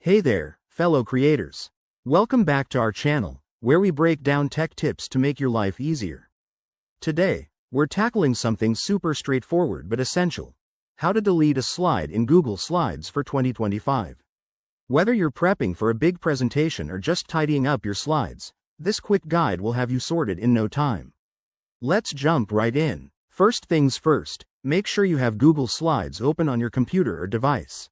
Hey there, fellow creators. Welcome back to our channel, where we break down tech tips to make your life easier. Today, we're tackling something super straightforward but essential: how to delete a slide in Google Slides for 2025. Whether you're prepping for a big presentation or just tidying up your slides, this quick guide will have you sorted in no time. Let's jump right in. First things first, make sure you have Google Slides open on your computer or device.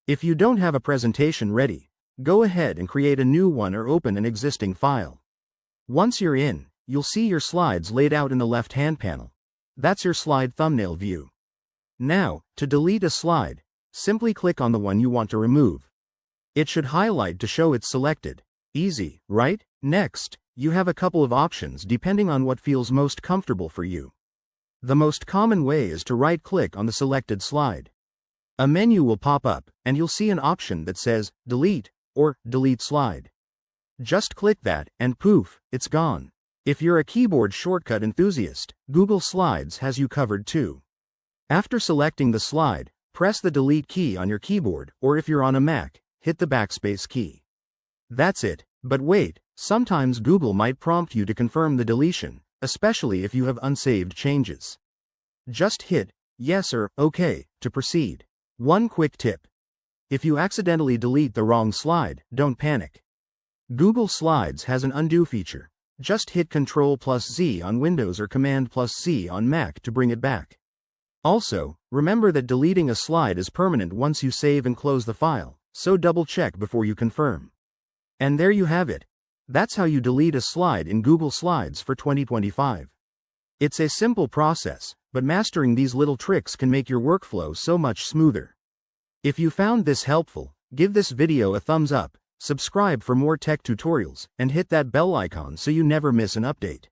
If you don't have a presentation ready, go ahead and create a new one or open an existing file. Once you're in, you'll see your slides laid out in the left-hand panel. That's your slide thumbnail view. Now, to delete a slide, simply click on the one you want to remove. It should highlight to show it's selected. Easy, right? Next, you have a couple of options depending on what feels most comfortable for you. The most common way is to right-click on the selected slide. A menu will pop up, and you'll see an option that says Delete or Delete Slide. Just click that, and poof, it's gone. If you're a keyboard shortcut enthusiast, Google Slides has you covered too. After selecting the slide, press the Delete key on your keyboard, or if you're on a Mac, hit the backspace key. That's it, but wait, sometimes Google might prompt you to confirm the deletion, especially if you have unsaved changes. Just hit Yes or OK to proceed. One quick tip: if you accidentally delete the wrong slide, don't panic. Google Slides has an undo feature. Just hit Ctrl+Z on Windows or Command+C on Mac to bring it back. Also, remember that deleting a slide is permanent once you save and close the file, so double-check before you confirm. And there you have it. That's how you delete a slide in Google Slides for 2025. It's a simple process, but mastering these little tricks can make your workflow so much smoother. If you found this helpful, give this video a thumbs up, subscribe for more tech tutorials, and hit that bell icon so you never miss an update.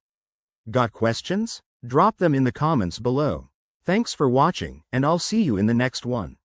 Got questions? Drop them in the comments below. Thanks for watching, and I'll see you in the next one.